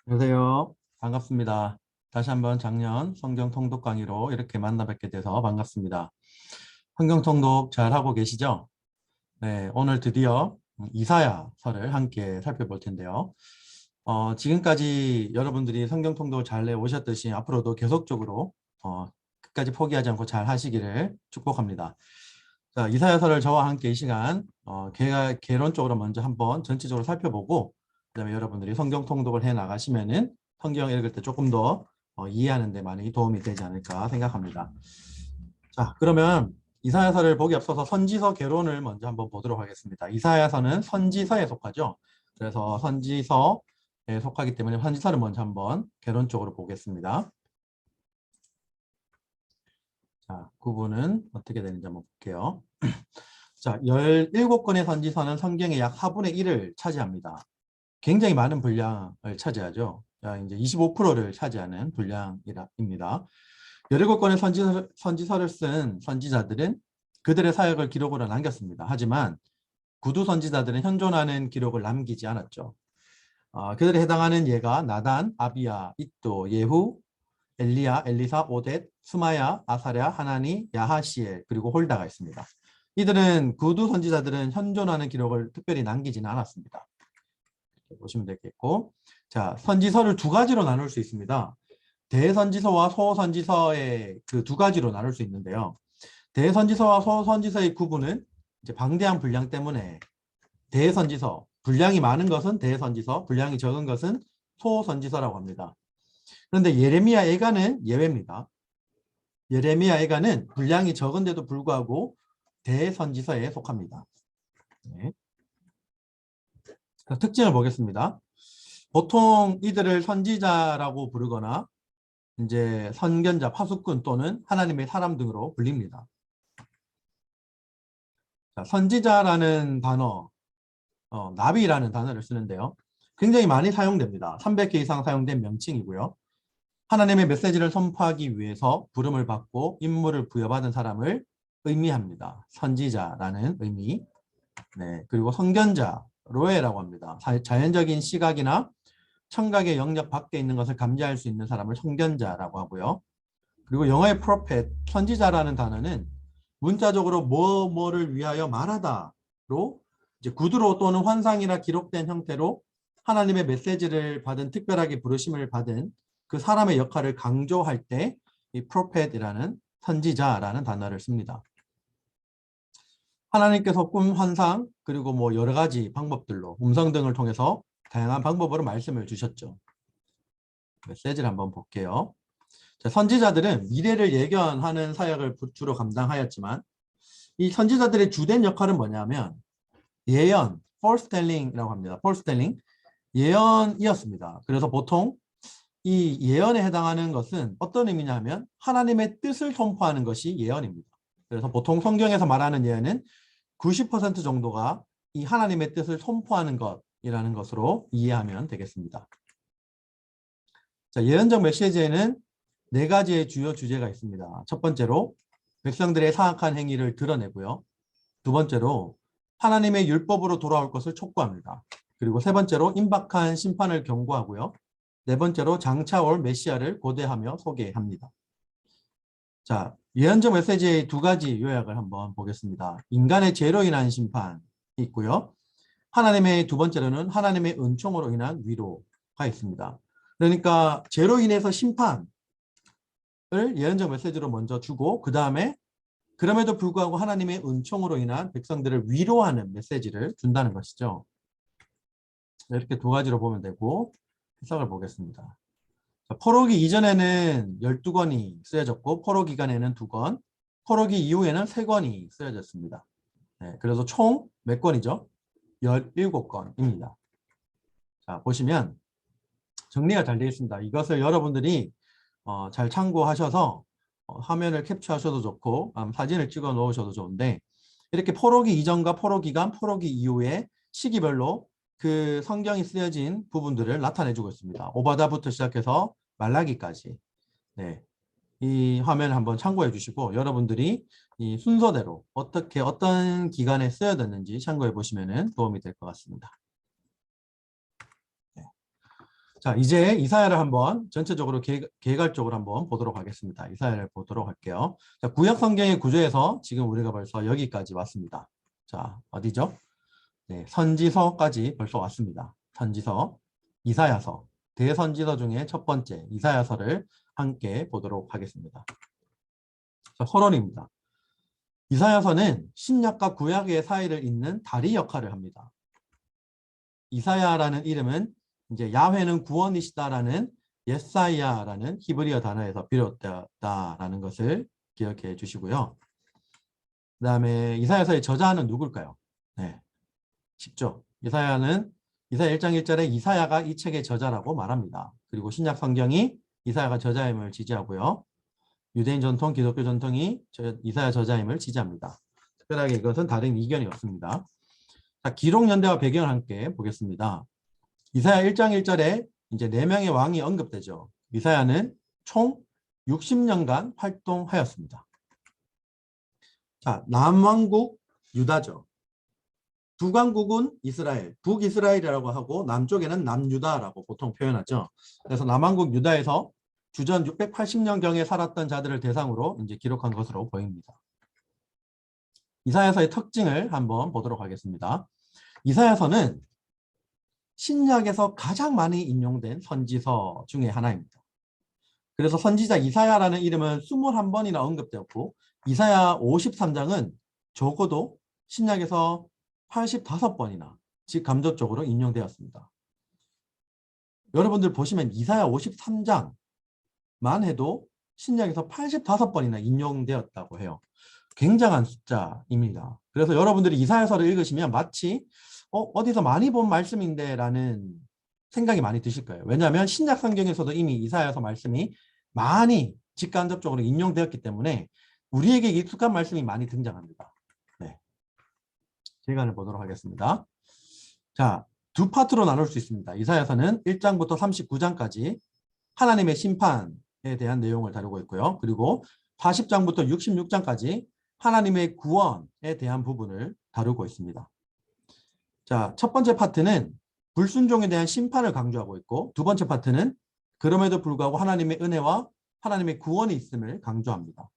안녕하세요. 반갑습니다. 다시 한번 작년 성경 통독 강의로 이렇게 만나 뵙게 돼서 반갑습니다. 성경 통독 잘 하고 계시죠? 네, 오늘 드디어 이사야서를 함께 살펴볼 텐데요. 지금까지 여러분들이 성경 통독을 잘 해오셨듯이 앞으로도 계속적으로 끝까지 포기하지 않고 잘 하시기를 축복합니다. 자, 이사야서를 저와 함께 이 시간 개론적으로 먼저 한번 전체적으로 살펴보고 그다음에 여러분들이 성경 통독을 해 나가시면은 성경 읽을 때 조금 더 이해하는 데 많이 도움이 되지 않을까 생각합니다. 자, 그러면 이사야서를 보기 앞서서 선지서 개론을 먼저 한번 보도록 하겠습니다. 이사야서는 선지서에 속하죠. 그래서 선지서에 속하기 때문에 선지서를 먼저 한번 개론적으로 보겠습니다. 자, 구분은 어떻게 되는지 한번 볼게요. 자, 17권의 선지서는 성경의 약 4분의 1을 차지합니다. 굉장히 많은 분량을 차지하죠. 자, 이제 25%를 차지하는 분량입니다. 17권의 선지서를 쓴 선지자들은 그들의 사역을 기록으로 남겼습니다. 하지만 구두 선지자들은 현존하는 기록을 남기지 않았죠. 그들에 해당하는 예가 나단, 아비야, 잇도, 예후, 엘리야, 엘리사, 오뎃, 스마야, 아사랴, 하나니, 야하시엘, 그리고 홀다가 있습니다. 이들은 구두 선지자들은 현존하는 기록을 특별히 남기지는 않았습니다. 이렇게 보시면 되겠고, 자, 선지서를 두 가지로 나눌 수 있습니다. 대선지서와 소선지서의 그 두 가지로 나눌 수 있는데요. 대선지서와 소선지서의 구분은 이제 방대한 분량 때문에 대선지서, 분량이 많은 것은 대선지서, 분량이 적은 것은 소선지서라고 합니다. 그런데 예레미야 예가는 예외입니다. 예레미야 예가는 분량이 적은데도 불구하고 대선지서에 속합니다. 네. 특징을 보겠습니다. 보통 이들을 선지자라고 부르거나 이제 선견자, 파수꾼 또는 하나님의 사람 등으로 불립니다. 자, 선지자라는 단어, 나비라는 단어를 쓰는데요. 굉장히 많이 사용됩니다. 300개 이상 사용된 명칭이고요. 하나님의 메시지를 선포하기 위해서 부름을 받고 임무를 부여받은 사람을 의미합니다. 선지자라는 의미. 네, 그리고 선견자, 로에라고 합니다. 자연적인 시각이나 청각의 영역 밖에 있는 것을 감지할 수 있는 사람을 선견자라고 하고요. 그리고 영어의 프로페트, 선지자라는 단어는 문자적으로 뭐뭐를 위하여 말하다로 이제 구두로 또는 환상이나 기록된 형태로 하나님의 메시지를 받은 특별하게 부르심을 받은 그 사람의 역할을 강조할 때 이 프로페트이라는 선지자라는 단어를 씁니다. 하나님께서 꿈, 환상, 그리고 뭐 여러 가지 방법들로 음성 등을 통해서 다양한 방법으로 말씀을 주셨죠. 메시지를 한번 볼게요. 자, 선지자들은 미래를 예견하는 사역을 주로 감당하였지만 이 선지자들의 주된 역할은 뭐냐면 예언, foretelling이라고 합니다. foretelling, 예언이었습니다. 그래서 보통 이 예언에 해당하는 것은 어떤 의미냐면 하나님의 뜻을 선포하는 것이 예언입니다. 그래서 보통 성경에서 말하는 예언은 90% 정도가 이 하나님의 뜻을 선포하는 것이라는 것으로 이해하면 되겠습니다. 자, 예언적 메시지에는 네 가지의 주요 주제가 있습니다. 첫 번째로 백성들의 사악한 행위를 드러내고요. 두 번째로 하나님의 율법으로 돌아올 것을 촉구합니다. 그리고 세 번째로 임박한 심판을 경고하고요. 네 번째로 장차 올 메시아를 고대하며 소개합니다. 자, 예언적 메시지의 두 가지 요약을 한번 보겠습니다. 인간의 죄로 인한 심판이 있고요. 하나님의 두 번째로는 하나님의 은총으로 인한 위로가 있습니다. 그러니까 죄로 인해서 심판을 예언적 메시지로 먼저 주고 그 다음에 그럼에도 불구하고 하나님의 은총으로 인한 백성들을 위로하는 메시지를 준다는 것이죠. 이렇게 두 가지로 보면 되고 해석을 보겠습니다. 포로기 이전에는 12권이 쓰여졌고 포로기간에는 2권, 포로기 이후에는 3권이 쓰여졌습니다. 네, 그래서 총 몇 권이죠? 17권입니다. 자, 보시면 정리가 잘 되어 있습니다. 이것을 여러분들이 잘 참고하셔서 화면을 캡처하셔도 좋고 사진을 찍어 놓으셔도 좋은데 이렇게 포로기 이전과 포로기간, 포로기 이후에 시기별로 그 성경이 쓰여진 부분들을 나타내주고 있습니다. 오바다부터 시작해서 말라기까지. 네, 이 화면을 한번 참고해 주시고 여러분들이 이 순서대로 어떻게 어떤 기간에 쓰여졌는지 참고해 보시면 도움이 될 것 같습니다. 네. 자, 이제 이사야를 한번 전체적으로 개괄적으로 한번 보도록 하겠습니다. 이사야를 보도록 할게요. 자, 구약 성경의 구조에서 지금 우리가 벌써 여기까지 왔습니다. 자, 어디죠? 네, 선지서까지 벌써 왔습니다. 선지서, 이사야서, 대선지서 중에 첫 번째 이사야서를 함께 보도록 하겠습니다. 자, 서론입니다. 이사야서는 신약과 구약의 사이를 잇는 다리 역할을 합니다. 이사야라는 이름은 이제 야훼는 구원이시다라는 예사야라는 히브리어 단어에서 비롯되었다라는 것을 기억해 주시고요. 그 다음에 이사야서의 저자는 누굴까요? 네, 쉽죠. 이사야 1장 1절에 이사야가 이 책의 저자라고 말합니다. 그리고 신약 성경이 이사야가 저자임을 지지하고요. 유대인 전통, 기독교 전통이 이사야 저자임을 지지합니다. 특별하게 이것은 다른 이견이 없습니다. 자, 기록 연대와 배경을 함께 보겠습니다. 이사야 1장 1절에 이제 4명의 왕이 언급되죠. 이사야는 총 60년간 활동하였습니다. 자, 남왕국 유다죠. 북왕국은 이스라엘, 북이스라엘이라고 하고 남쪽에는 남유다라고 보통 표현하죠. 그래서 남왕국 유다에서 주전 680년경에 살았던 자들을 대상으로 이제 기록한 것으로 보입니다. 이사야서의 특징을 한번 보도록 하겠습니다. 이사야서는 신약에서 가장 많이 인용된 선지서 중에 하나입니다. 그래서 선지자 이사야라는 이름은 21번이나 언급되었고 이사야 53장은 적어도 신약에서 85번이나 직간접적으로 인용되었습니다. 여러분들 보시면 이사야 53장만 해도 신약에서 85번이나 인용되었다고 해요. 굉장한 숫자입니다. 그래서 여러분들이 이사야서를 읽으시면 마치 어디서 많이 본 말씀인데 라는 생각이 많이 드실 거예요. 왜냐하면 신약 성경에서도 이미 이사야서 말씀이 많이 직간접적으로 인용되었기 때문에 우리에게 익숙한 말씀이 많이 등장합니다. 네. 시간을 보도록 하겠습니다. 자, 두 파트로 나눌 수 있습니다. 이사야서는 1장부터 39장까지 하나님의 심판에 대한 내용을 다루고 있고요. 그리고 40장부터 66장까지 하나님의 구원에 대한 부분을 다루고 있습니다. 자, 첫 번째 파트는 불순종에 대한 심판을 강조하고 있고 두 번째 파트는 그럼에도 불구하고 하나님의 은혜와 하나님의 구원이 있음을 강조합니다.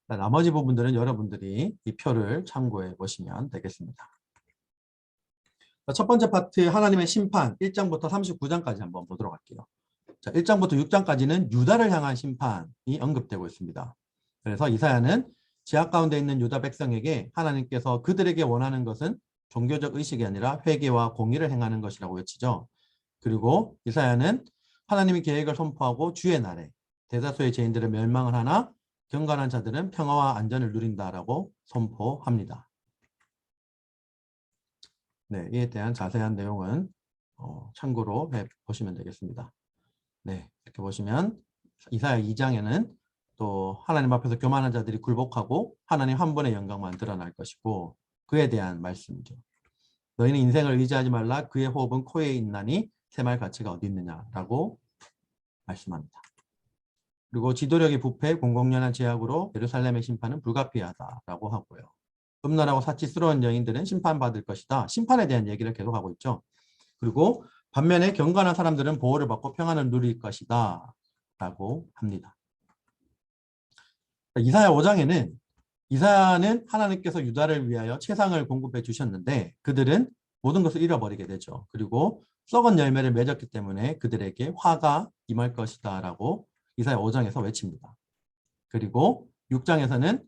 자, 나머지 부분들은 여러분들이 이 표를 참고해 보시면 되겠습니다. 자, 첫 번째 파트 하나님의 심판 1장부터 39장까지 한번 보도록 할게요. 자, 1장부터 6장까지는 유다를 향한 심판이 언급되고 있습니다. 그래서 이사야는 제약 가운데 있는 유다 백성에게 하나님께서 그들에게 원하는 것은 종교적 의식이 아니라 회개와 공의를 행하는 것이라고 외치죠. 그리고 이사야는 하나님의 계획을 선포하고 주의 날에 대다수의 죄인들은 멸망을 하나 경건한 자들은 평화와 안전을 누린다라고 선포합니다. 네, 이에 대한 자세한 내용은 참고로 해보시면 되겠습니다. 네, 이렇게 보시면 이사야 2장에는 또 하나님 앞에서 교만한 자들이 굴복하고 하나님 한 분의 영광만 드러날 것이고 그에 대한 말씀이죠. 너희는 인생을 의지하지 말라. 그의 호흡은 코에 있나니 새말 가치가 어디 있느냐라고 말씀합니다. 그리고 지도력의 부패, 공공연한 제약으로 예루살렘의 심판은 불가피하다라고 하고요. 음란하고 사치스러운 여인들은 심판받을 것이다. 심판에 대한 얘기를 계속하고 있죠. 그리고 반면에 경건한 사람들은 보호를 받고 평안을 누릴 것이다 라고 합니다. 이사야 5장에는 이사야는 하나님께서 유다를 위하여 채상을 공급해 주셨는데 그들은 모든 것을 잃어버리게 되죠. 그리고 썩은 열매를 맺었기 때문에 그들에게 화가 임할 것이다 라고 이사야 5장에서 외칩니다. 그리고 6장에서는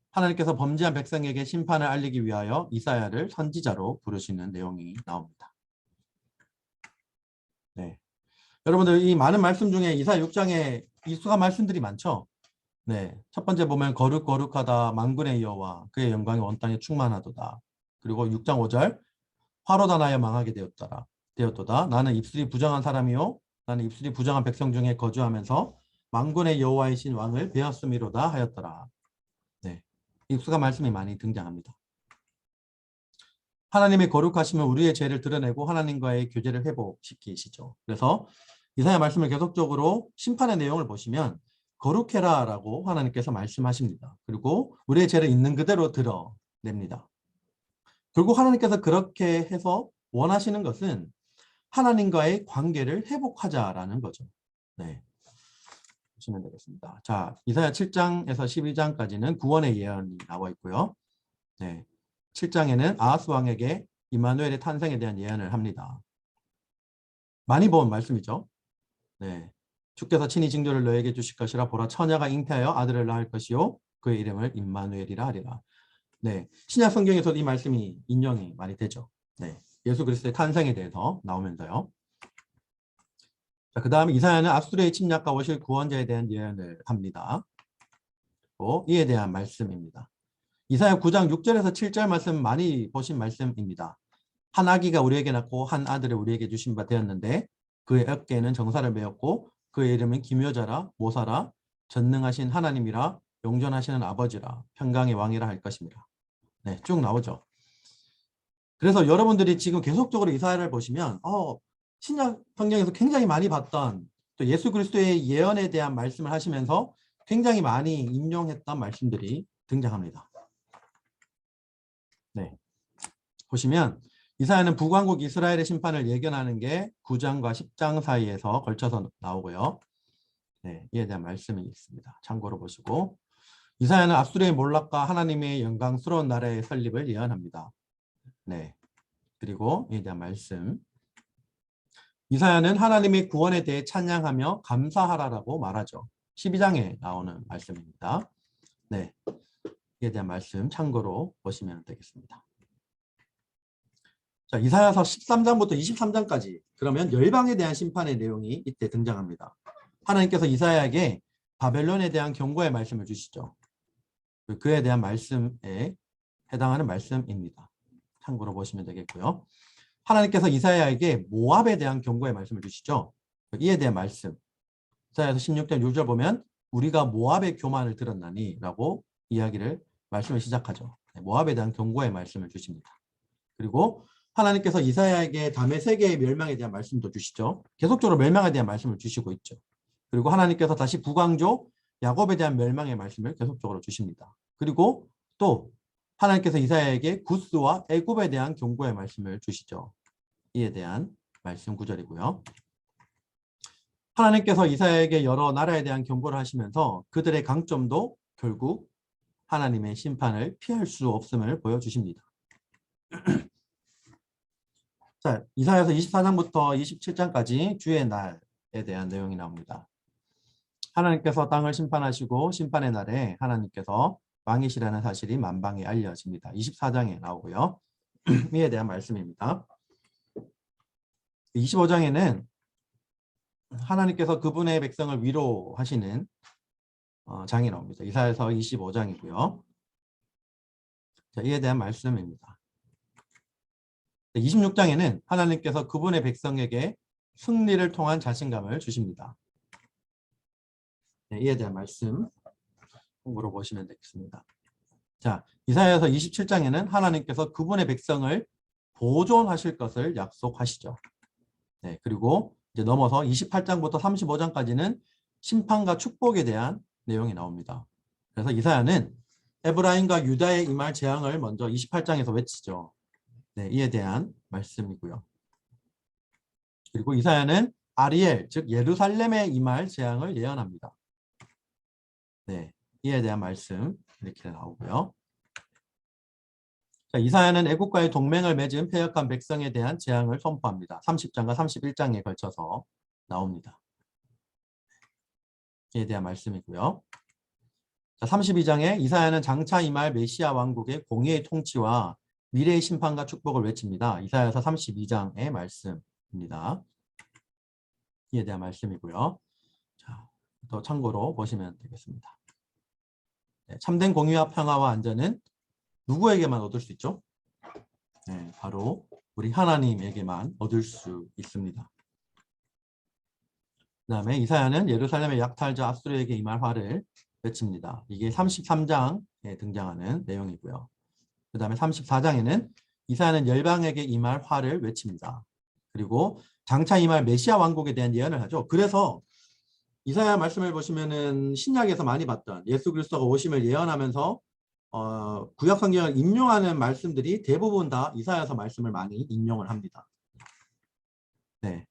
하나님께서 범죄한 백성에게 심판을 알리기 위하여 이사야를 선지자로 부르시는 내용이 나옵니다. 네, 여러분들 이 많은 말씀 중에 이사야 6장에 익숙한 말씀들이 많죠. 네, 첫 번째 보면 거룩하다 만군의 여호와 그의 영광이 온 땅에 충만하도다. 그리고 6장 5절 화로다 나여 망하게 되었도다. 나는 입술이 부정한 사람이요 나는 입술이 부정한 백성 중에 거주하면서 만군의 여호와이신 왕을 배었음이로다 하였더라. 네, 익숙한 말씀이 많이 등장합니다. 하나님의 거룩하심은 우리의 죄를 드러내고 하나님과의 교제를 회복시키시죠. 그래서 이사야 말씀을 계속적으로 심판의 내용을 보시면 거룩해라 라고 하나님께서 말씀하십니다. 그리고 우리의 죄를 있는 그대로 드러냅니다. 결국 하나님께서 그렇게 해서 원하시는 것은 하나님과의 관계를 회복하자라는 거죠. 네. 보시면 되겠습니다. 자, 이사야 7장에서 12장까지는 구원의 예언이 나와 있고요. 네. 7장에는 아하스 왕에게 임마누엘의 탄생에 대한 예언을 합니다. 많이 본 말씀이죠. 네. 주께서 친히 징조를 너에게 주실 것이라 보라 처녀가 잉태하여 아들을 낳을 것이요 그의 이름을 임마누엘이라 하리라. 네. 신약 성경에서도 이 말씀이 인용이 많이 되죠. 네. 예수 그리스도의 탄생에 대해서 나오면서요. 자, 그다음에 이사야는 아수르의 침략과 오실 구원자에 대한 예언을 합니다. 또 이에 대한 말씀입니다. 이사야 9장 6절에서 7절 말씀 많이 보신 말씀입니다. 한 아기가 우리에게 낳고 한 아들을 우리에게 주신 바 되었는데 그의 어깨에는 정사를 메었고 그의 이름은 기묘자라 모사라 전능하신 하나님이라 용전하시는 아버지라 평강의 왕이라 할 것입니다. 네, 쭉 나오죠. 그래서 여러분들이 지금 계속적으로 이사야를 보시면 신약 성경에서 굉장히 많이 봤던 또 예수 그리스도의 예언에 대한 말씀을 하시면서 굉장히 많이 인용했던 말씀들이 등장합니다. 네, 보시면 이사야는 북왕국 이스라엘의 심판을 예견하는 게 9장과 10장 사이에서 걸쳐서 나오고요. 네, 이에 대한 말씀이 있습니다. 참고로 보시고 이사야는 압수르의 몰락과 하나님의 영광스러운 나라의 설립을 예언합니다. 네, 그리고 이에 대한 말씀. 이사야는 하나님의 구원에 대해 찬양하며 감사하라라고 말하죠. 12장에 나오는 말씀입니다. 네, 이에 대한 말씀 참고로 보시면 되겠습니다. 자, 이사야서 13장부터 23장까지 그러면 열방에 대한 심판의 내용이 이때 등장합니다. 하나님께서 이사야에게 바벨론에 대한 경고의 말씀을 주시죠. 그에 대한 말씀에 해당하는 말씀입니다. 참고로 보시면 되겠고요. 하나님께서 이사야에게 모압에 대한 경고의 말씀을 주시죠. 이에 대한 말씀. 이사야서 16장 6절 보면 우리가 모압의 교만을 들었나니 라고 말씀을 시작하죠. 모압에 대한 경고의 말씀을 주십니다. 그리고 하나님께서 이사야에게 다메섹의 멸망에 대한 말씀도 주시죠. 계속적으로 멸망에 대한 말씀을 주시고 있죠. 그리고 하나님께서 다시 북왕조 야곱에 대한 멸망의 말씀을 계속적으로 주십니다. 그리고 또 하나님께서 이사야에게 구스와 애굽에 대한 경고의 말씀을 주시죠. 이에 대한 말씀 구절이고요. 하나님께서 이사야에게 여러 나라에 대한 경고를 하시면서 그들의 강점도 결국 하나님의 심판을 피할 수 없음을 보여주십니다. 자, 이사야서 24장부터 27장까지 주의 날에 대한 내용이 나옵니다. 하나님께서 땅을 심판하시고 심판의 날에 하나님께서 왕이시라는 사실이 만방에 알려집니다. 24장에 나오고요. 이에 대한 말씀입니다. 25장에는 하나님께서 그분의 백성을 위로하시는 장이 나옵니다. 이사야서 25장이고요. 자, 이에 대한 말씀입니다. 26장에는 하나님께서 그분의 백성에게 승리를 통한 자신감을 주십니다. 네, 이에 대한 말씀 물어보시면 되겠습니다. 자, 이사야서 27장에는 하나님께서 그분의 백성을 보존하실 것을 약속하시죠. 네, 그리고 이제 넘어서 28장부터 35장까지는 심판과 축복에 대한 내용이 나옵니다. 그래서 이사야는 에브라임과 유다에 임할 재앙을 먼저 28장에서 외치죠. 네, 이에 대한 말씀이고요. 그리고 이사야는 아리엘, 즉 예루살렘에 임할 재앙을 예언합니다. 네, 이에 대한 말씀 이렇게 나오고요. 자, 이사야는 애국과의 동맹을 맺은 패역한 백성에 대한 재앙을 선포합니다. 30장과 31장에 걸쳐서 나옵니다. 이에 대한 말씀이고요. 자, 32장에 이사야는 장차 임할 메시아 왕국의 공의의 통치와 미래의 심판과 축복을 외칩니다. 이사야서 32장의 말씀입니다. 이에 대한 말씀이고요. 자, 또 참고로 보시면 되겠습니다. 네, 참된 공의와 평화와 안전은 누구에게만 얻을 수 있죠? 네, 바로 우리 하나님에게만 얻을 수 있습니다. 그 다음에 이사야는 예루살렘의 약탈자 압수르에게 임할 화를 외칩니다. 이게 33장에 등장하는 내용이고요. 그 다음에 34장에는 이사야는 열방에게 임할 화를 외칩니다. 그리고 장차 임할 메시아 왕국에 대한 예언을 하죠. 그래서 이사야 말씀을 보시면은 신약에서 많이 봤던 예수 그리스도가 오심을 예언하면서 구약 성경을 인용하는 말씀들이 대부분 다 이사야서 말씀을 많이 인용을 합니다. 네,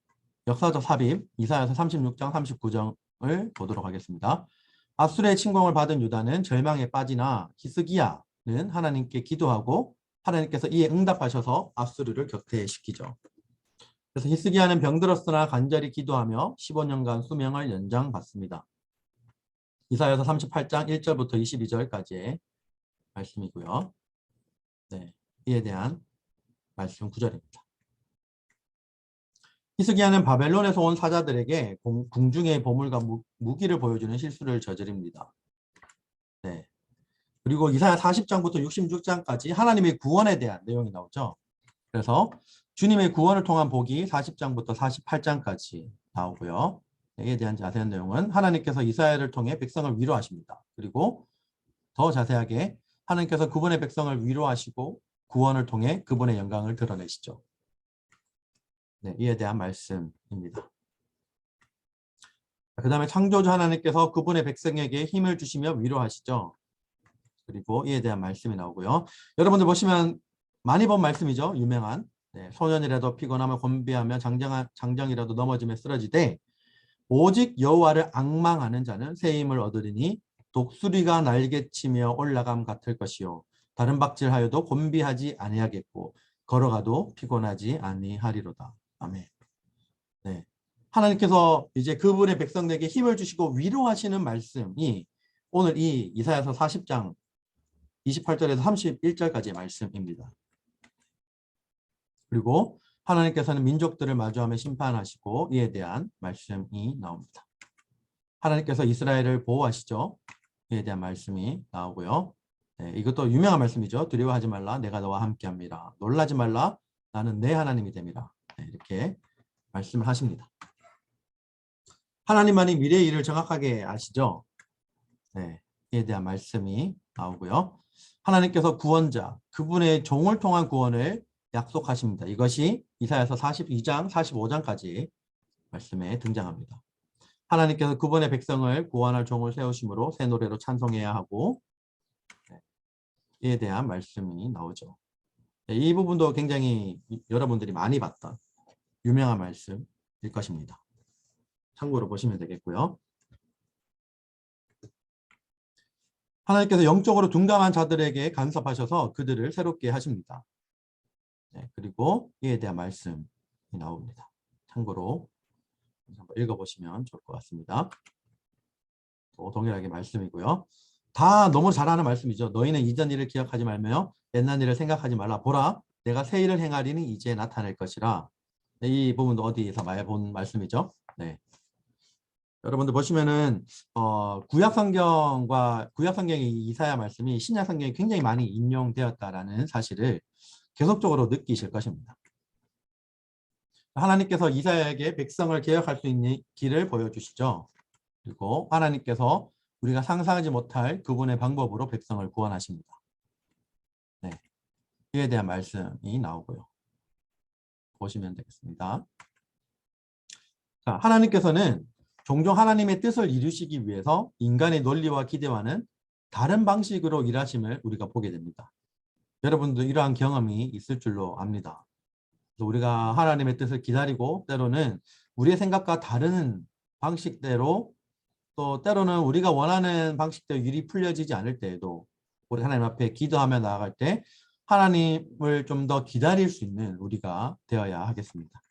역사적 삽입 이사야서 36장 39절을 보도록 하겠습니다. 앗술의 침공을 받은 유다는 절망에 빠지나 히스기야는 하나님께 기도하고 하나님께서 이에 응답하셔서 앗수르를 격퇴시키죠. 그래서 히스기야는 병들었으나 간절히 기도하며 15년간 수명을 연장받습니다. 이사야서 38장 1절부터 22절까지의 말씀이고요. 네, 이에 대한 말씀 9절입니다. 히스기야는 바벨론에서 온 사자들에게 궁중의 보물과 무기를 보여주는 실수를 저지릅니다. 네. 그리고 이사야 40장부터 66장까지 하나님의 구원에 대한 내용이 나오죠. 그래서 주님의 구원을 통한 복이 40장부터 48장까지 나오고요. 이에 대한 자세한 내용은 하나님께서 이사야를 통해 백성을 위로하십니다. 그리고 더 자세하게 하나님께서 그분의 백성을 위로하시고 구원을 통해 그분의 영광을 드러내시죠. 네, 이에 대한 말씀입니다. 그 다음에 창조주 하나님께서 그분의 백성에게 힘을 주시며 위로하시죠. 그리고 이에 대한 말씀이 나오고요. 여러분들 보시면 많이 본 말씀이죠. 유명한. 네, 소년이라도 피곤하며 곤비하며 장정이라도 넘어지며 쓰러지되 오직 여호와를 앙망하는 자는 새 힘을 얻으리니 독수리가 날개치며 올라감 같을 것이요 다른 박질하여도 곤비하지 아니하겠고 걸어가도 피곤하지 아니하리로다. 아멘. 네. 하나님께서 이제 그분의 백성들에게 힘을 주시고 위로하시는 말씀이 오늘 이 이사야서 40장 28절에서 31절까지의 말씀입니다. 그리고 하나님께서는 민족들을 마주하며 심판하시고 이에 대한 말씀이 나옵니다. 하나님께서 이스라엘을 보호하시죠. 이에 대한 말씀이 나오고요. 네, 이것도 유명한 말씀이죠. 두려워하지 말라 내가 너와 함께합니다. 놀라지 말라 나는 내 하나님이 됨이라. 네, 이렇게 말씀을 하십니다. 하나님만이 미래의 일을 정확하게 아시죠. 네, 이에 대한 말씀이 나오고요. 하나님께서 구원자, 그분의 종을 통한 구원을 약속하십니다. 이것이 이사야서 42장, 45장까지 말씀에 등장합니다. 하나님께서 그분의 백성을 구원할 종을 세우심으로 새 노래로 찬송해야 하고 이에 대한 말씀이 나오죠. 이 부분도 굉장히 여러분들이 많이 봤던 유명한 말씀일 것입니다. 참고로 보시면 되겠고요. 하나님께서 영적으로 둔감한 자들에게 간섭하셔서 그들을 새롭게 하십니다. 네, 그리고 이에 대한 말씀이 나옵니다. 참고로 한번 읽어보시면 좋을 것 같습니다. 또 동일하게 말씀이고요. 다 너무 잘 아는 말씀이죠. 너희는 이전 일을 기억하지 말며 옛날 일을 생각하지 말라. 보라, 내가 새 일을 행하리니 이제 나타날 것이라. 네, 이 부분도 어디에서 많이 본 말씀이죠. 네. 여러분들 보시면은 구약 성경의 이사야 말씀이 신약 성경에 굉장히 많이 인용되었다라는 사실을 계속적으로 느끼실 것입니다. 하나님께서 이사야에게 백성을 개혁할 수 있는 길을 보여주시죠. 그리고 하나님께서 우리가 상상하지 못할 그분의 방법으로 백성을 구원하십니다. 네, 이에 대한 말씀이 나오고요. 보시면 되겠습니다. 자, 하나님께서는 종종 하나님의 뜻을 이루시기 위해서 인간의 논리와 기대와는 다른 방식으로 일하심을 우리가 보게 됩니다. 여러분도 이러한 경험이 있을 줄로 압니다. 우리가 하나님의 뜻을 기다리고 때로는 우리의 생각과 다른 방식대로 또 때로는 우리가 원하는 방식대로 일이 풀려지지 않을 때에도 우리 하나님 앞에 기도하며 나아갈 때 하나님을 좀 더 기다릴 수 있는 우리가 되어야 하겠습니다.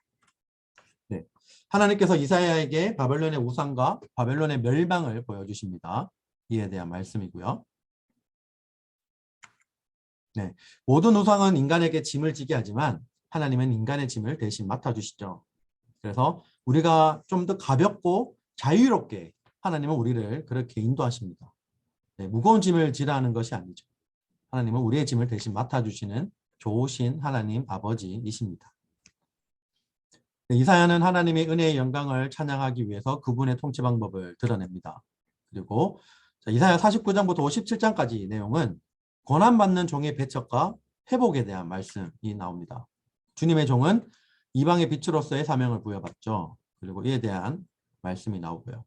네. 하나님께서 이사야에게 바벨론의 우상과 바벨론의 멸망을 보여주십니다. 이에 대한 말씀이고요. 네. 모든 우상은 인간에게 짐을 지게 하지만 하나님은 인간의 짐을 대신 맡아주시죠. 그래서 우리가 좀 더 가볍고 자유롭게 하나님은 우리를 그렇게 인도하십니다. 네, 무거운 짐을 지라 하는 것이 아니죠. 하나님은 우리의 짐을 대신 맡아주시는 좋으신 하나님 아버지이십니다. 네, 이사야는 하나님의 은혜의 영광을 찬양하기 위해서 그분의 통치 방법을 드러냅니다. 그리고 이사야 49장부터 57장까지 내용은 고난받는 종의 배척과 회복에 대한 말씀이 나옵니다. 주님의 종은 이방의 빛으로서의 사명을 부여받죠. 그리고 이에 대한 말씀이 나오고요.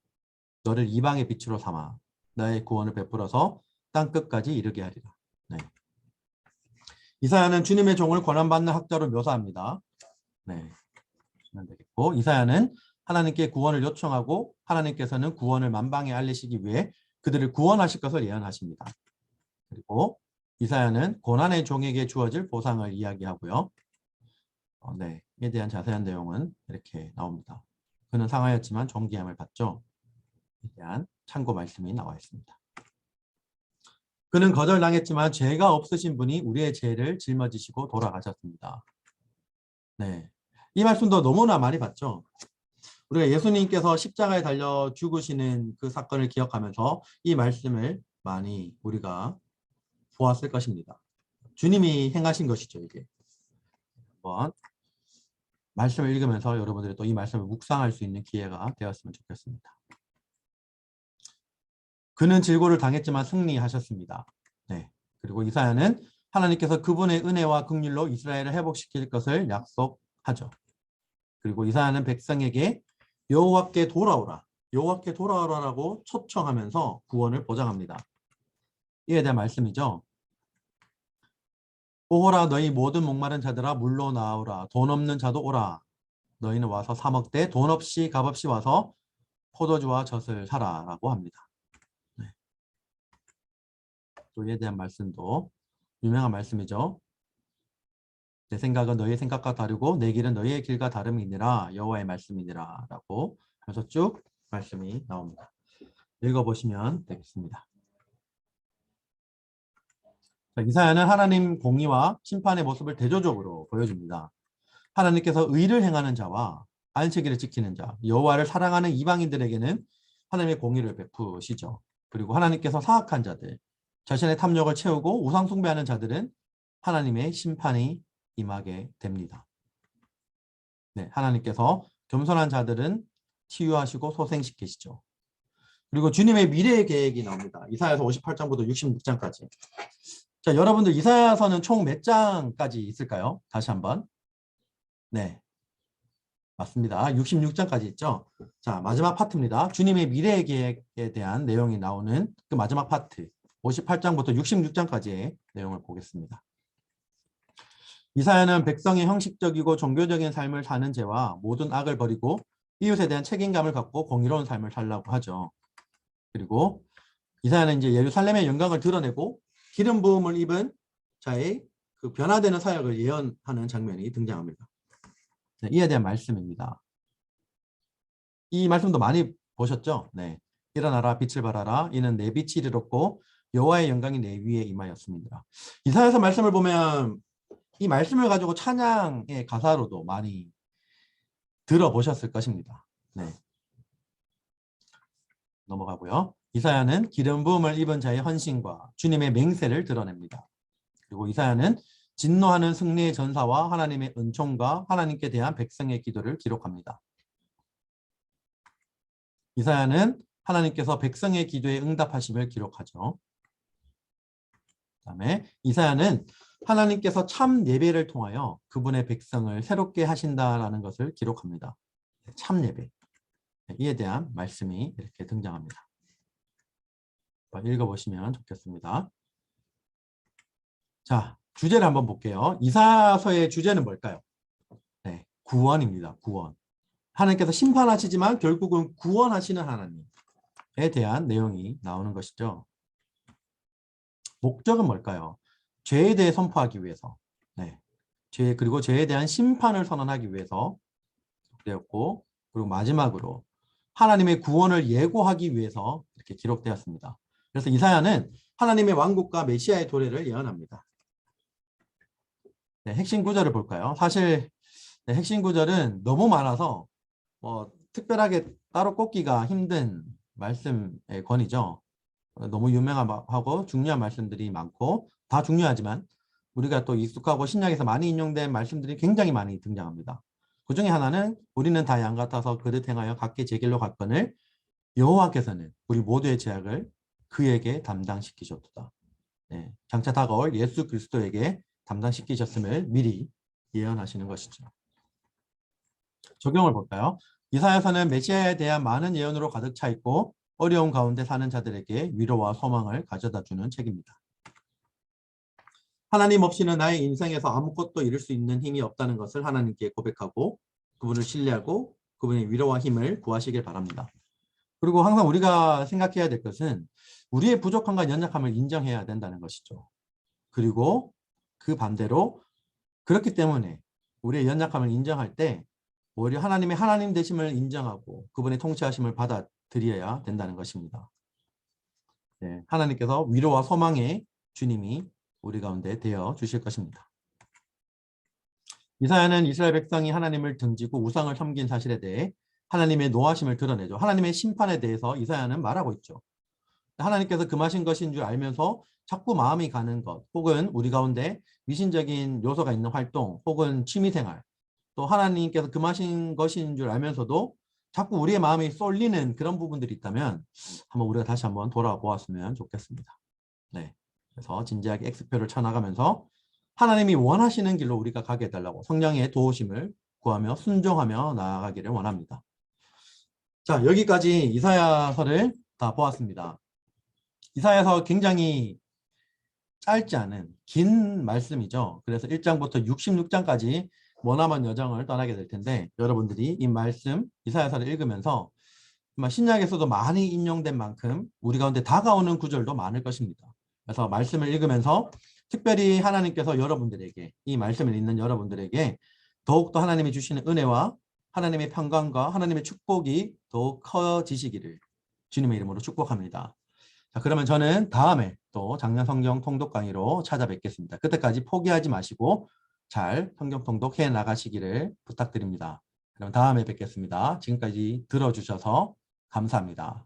너를 이방의 빛으로 삼아 나의 구원을 베풀어서 땅 끝까지 이르게 하리라. 네. 이사야는 주님의 종을 고난받는 학자로 묘사합니다. 네. 보시면 되겠고, 이사야는 하나님께 구원을 요청하고 하나님께서는 구원을 만방에 알리시기 위해 그들을 구원하실 것을 예언하십니다. 그리고 이사야는 고난의 종에게 주어질 보상을 이야기하고요. 네, 이에 대한 자세한 내용은 이렇게 나옵니다. 그는 상하였지만 존귀함을 받죠. 에 대한 참고 말씀이 나와 있습니다. 그는 거절당했지만 죄가 없으신 분이 우리의 죄를 짊어지시고 돌아가셨습니다. 네, 이 말씀도 너무나 많이 봤죠. 우리가 예수님께서 십자가에 달려 죽으시는 그 사건을 기억하면서 이 말씀을 많이 우리가 보았을 것입니다. 주님이 행하신 것이죠, 이게. 한번 말씀을 읽으면서 여러분들이 또 이 말씀을 묵상할 수 있는 기회가 되었으면 좋겠습니다. 그는 질고를 당했지만 승리하셨습니다. 네. 그리고 이사야는 하나님께서 그분의 은혜와 긍휼로 이스라엘을 회복시킬 것을 약속하죠. 그리고 이사야는 백성에게 여호와께 돌아오라, 여호와께 돌아오라라고 초청하면서 구원을 보장합니다. 이에 대한 말씀이죠. 오호라 너희 모든 목마른 자들아 물로 나오라, 돈 없는 자도 오라, 너희는 와서 사 먹되 돈 없이 값없이 와서 포도주와 젖을 사라 라고 합니다. 네. 또 이에 대한 말씀도 유명한 말씀이죠. 내 생각은 너희의 생각과 다르고 내 길은 너희의 길과 다름이니라, 여호와의 말씀이니라 라고 하면서 쭉 말씀이 나옵니다. 읽어보시면 되겠습니다. 이사야는 하나님 공의와 심판의 모습을 대조적으로 보여줍니다. 하나님께서 의를 행하는 자와 안식일을 지키는 자, 여호와를 사랑하는 이방인들에게는 하나님의 공의를 베푸시죠. 그리고 하나님께서 사악한 자들, 자신의 탐욕을 채우고 우상 숭배하는 자들은 하나님의 심판이 임하게 됩니다. 네, 하나님께서 겸손한 자들은 치유하시고 소생시키시죠. 그리고 주님의 미래의 계획이 나옵니다. 이사야서 58장부터 66장까지. 자, 여러분들 이사야서는 총 몇 장까지 있을까요? 다시 한번. 네, 맞습니다. 66장까지 있죠. 자, 마지막 파트입니다. 주님의 미래의 계획에 대한 내용이 나오는 그 마지막 파트 58장부터 66장까지의 내용을 보겠습니다. 이사야는 백성의 형식적이고 종교적인 삶을 사는 죄와 모든 악을 버리고 이웃에 대한 책임감을 갖고 공의로운 삶을 살라고 하죠. 그리고 이사야는 이제 예루살렘의 영광을 드러내고 기름 부음을 입은 자의 그 변화되는 사역을 예언하는 장면이 등장합니다. 네, 이에 대한 말씀입니다. 이 말씀도 많이 보셨죠? 네. 일어나라 빛을 발하라 이는 내 빛이 이르렀고 여호와의 영광이 내 위에 임하였습니다. 이사야서 말씀을 보면 이 말씀을 가지고 찬양의 가사로도 많이 들어보셨을 것입니다. 네. 넘어가고요. 이사야는 기름 부음을 입은 자의 헌신과 주님의 맹세를 드러냅니다. 그리고 이사야는 진노하는 승리의 전사와 하나님의 은총과 하나님께 대한 백성의 기도를 기록합니다. 이사야는 하나님께서 백성의 기도에 응답하심을 기록하죠. 그다음에 이사야는 하나님께서 참 예배를 통하여 그분의 백성을 새롭게 하신다라는 것을 기록합니다. 참 예배. 이에 대한 말씀이 이렇게 등장합니다. 읽어보시면 좋겠습니다. 자, 주제를 한번 볼게요. 이사야서의 주제는 뭘까요? 네, 구원입니다. 구원. 하나님께서 심판하시지만 결국은 구원하시는 하나님에 대한 내용이 나오는 것이죠. 목적은 뭘까요? 죄에 대해 선포하기 위해서, 네, 그리고 죄에 대한 심판을 선언하기 위해서 되었고, 그리고 마지막으로 하나님의 구원을 예고하기 위해서 이렇게 기록되었습니다. 그래서 이사야는 하나님의 왕국과 메시아의 도래를 예언합니다. 네, 핵심 구절을 볼까요? 사실 네, 핵심 구절은 너무 많아서 특별하게 따로 꼽기가 힘든 말씀의 권이죠. 너무 유명하고 중요한 말씀들이 많고 다 중요하지만 우리가 또 익숙하고 신약에서 많이 인용된 말씀들이 굉장히 많이 등장합니다. 그 중에 하나는 우리는 다 양 같아서 그릇 행하여 각기 제 길로 갔거늘 여호와께서는 우리 모두의 죄악을 그에게 담당시키셨도다. 네, 장차 다가올 예수 그리스도에게 담당시키셨음을 미리 예언하시는 것이죠. 적용을 볼까요? 이사야서는 메시아에 대한 많은 예언으로 가득 차 있고 어려운 가운데 사는 자들에게 위로와 소망을 가져다주는 책입니다. 하나님 없이는 나의 인생에서 아무것도 이룰 수 있는 힘이 없다는 것을 하나님께 고백하고 그분을 신뢰하고 그분의 위로와 힘을 구하시길 바랍니다. 그리고 항상 우리가 생각해야 될 것은 우리의 부족함과 연약함을 인정해야 된다는 것이죠. 그리고 그 반대로 그렇기 때문에 우리의 연약함을 인정할 때 오히려 하나님의 하나님 되심을 인정하고 그분의 통치하심을 받아들여야 된다는 것입니다. 네, 하나님께서 위로와 소망의 주님이 우리 가운데 되어 주실 것입니다. 이사야는 이스라엘 백성이 하나님을 등지고 우상을 섬긴 사실에 대해 하나님의 노하심을 드러내죠. 하나님의 심판에 대해서 이사야는 말하고 있죠. 하나님께서 금하신 것인 줄 알면서 자꾸 마음이 가는 것, 혹은 우리 가운데 미신적인 요소가 있는 활동, 혹은 취미생활, 또 하나님께서 금하신 것인 줄 알면서도 자꾸 우리의 마음이 쏠리는 그런 부분들이 있다면 한번 우리가 다시 한번 돌아보았으면 좋겠습니다. 네, 그래서 진지하게 X표를 쳐나가면서 하나님이 원하시는 길로 우리가 가게 해달라고 성령의 도우심을 구하며 순종하며 나아가기를 원합니다. 자, 여기까지 이사야서를 다 보았습니다. 이사야서 굉장히 짧지 않은 긴 말씀이죠. 그래서 1장부터 66장까지 머나먼 여정을 떠나게 될 텐데 여러분들이 이 말씀 이사야서를 읽으면서 신약에서도 많이 인용된 만큼 우리 가운데 다가오는 구절도 많을 것입니다. 그래서 말씀을 읽으면서 특별히 하나님께서 여러분들에게 이 말씀을 읽는 여러분들에게 더욱더 하나님이 주시는 은혜와 하나님의 평강과 하나님의 축복이 더욱 커지시기를 주님의 이름으로 축복합니다. 자, 그러면 저는 다음에 또 작년 성경 통독 강의로 찾아뵙겠습니다. 그때까지 포기하지 마시고 잘 성경 통독해 나가시기를 부탁드립니다. 그럼 다음에 뵙겠습니다. 지금까지 들어주셔서 감사합니다.